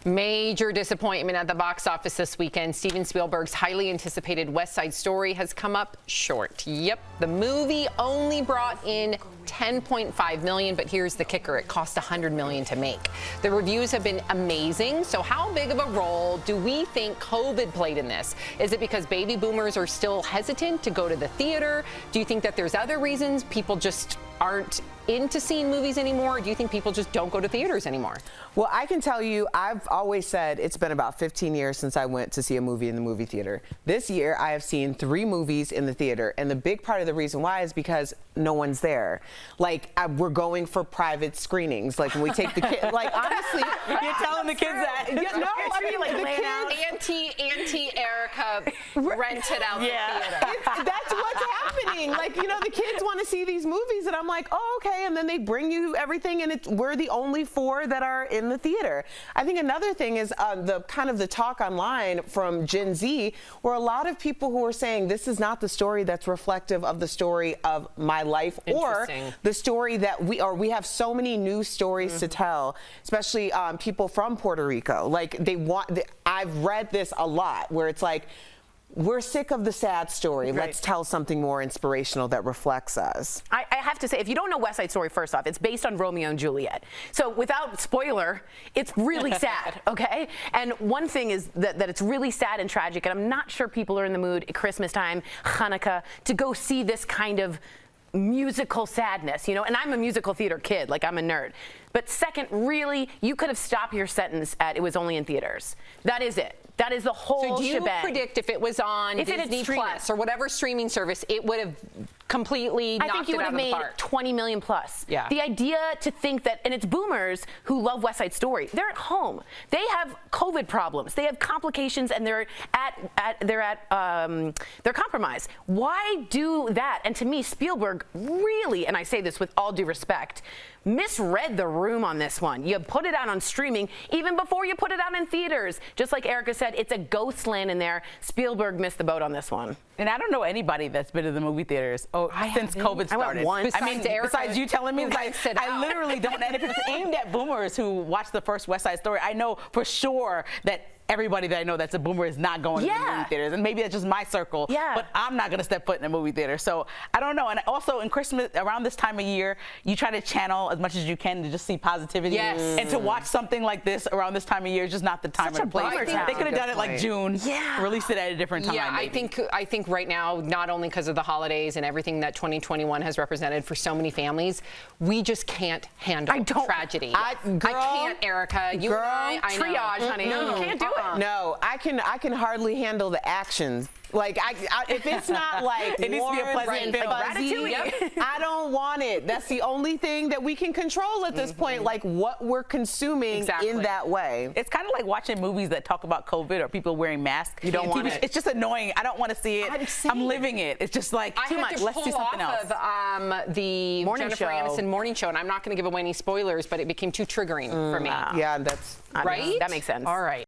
Major disappointment at the box office this weekend. Steven Spielberg's highly anticipated West Side Story has come up short. Yep, the movie only brought in $10.5 million, but here's the kicker. It cost $100 million to make. The reviews have been amazing. So how big of a role do we think COVID played in this? Is it because baby boomers are still hesitant to go to the theater? Do you think that there's other reasons people just aren't into seeing movies anymore? Do you think people just don't go to theaters anymore? Well, I can tell you, I've always said it's been about 15 years since I went to see a movie in the movie theater. This year, I have seen 3 movies in the theater, and the big part of the reason why is because no one's there. Like, we're going for private screenings. Like, when we take the kids, like, honestly, you're telling the kids that. Yeah, no, I mean, like, the kids. Auntie Erica rented out the theater. That's what's happening. Like, you know, the kids want to see these movies, and I'm like, oh, okay, and then they bring you everything, and we're the only 4 that are in the theater. I think another thing is the kind of the talk online from Gen Z, where a lot of people who are saying this is not the story that's reflective of the story of my life, or the story that we have so many new stories to tell, especially people from Puerto Rico. Like, I've read this a lot, where it's like, we're sick of the sad story. Right. Let's tell something more inspirational that reflects us. I have to say, if you don't know West Side Story, first off, it's based on Romeo and Juliet. So without spoiler, it's really sad, okay? And one thing is that it's really sad and tragic, and I'm not sure people are in the mood at Christmas time, Hanukkah, to go see this kind of musical sadness, you know? And I'm a musical theater kid, like I'm a nerd. But second, really, you could have stopped your sentence at it was only in theaters. That is it. That is the whole shebang. So do you predict if it was on Disney Plus or whatever streaming service, it would have completely knocked it out of the park? I think you would have made 20 million plus. Yeah. The idea to think that, and it's boomers who love West Side Story. They're at home. They have COVID problems. They have complications, and they're compromised. Why do that? And to me, Spielberg really, and I say this with all due respect, misread the room on this one. You put it out on streaming even before you put it out in theaters. Just like Erica said, it's a ghost land in there. Spielberg missed the boat on this one. And I don't know anybody that's been to the movie theaters since COVID started. I went once. Besides you telling me, like, I literally don't. And if it's aimed at boomers who watched the first West Side Story, I know for sure that everybody that I know that's a boomer is not going to the movie theaters. And maybe that's just my circle. Yeah. But I'm not going to step foot in a movie theater. So I don't know. And also in Christmas, around this time of year, you try to channel as much as you can to just see positivity. Yes. And to watch something like this around this time of year is just not the time or the place. They could have done it like June. Yeah. Released it at a different time. Yeah, I think right now, not only because of the holidays and everything that 2021 has represented for so many families, we just can't handle tragedy. I can't, Erica. You and I triage, honey. No, you can't do it. No, I can hardly handle the actions. Like, if it's not like it needs to be a pleasant film. Fuzzy, I don't want it. That's the only thing that we can control at this point, like what we're consuming in that way. It's kind of like watching movies that talk about COVID or people wearing masks. You don't want it. It's just annoying. I don't want to see it. I'm living it. It's just like too much. Let's do something else. Of the Jennifer Aniston morning show, and I'm not going to give away any spoilers, but it became too triggering for me. Yeah, that's right. That makes sense. All right.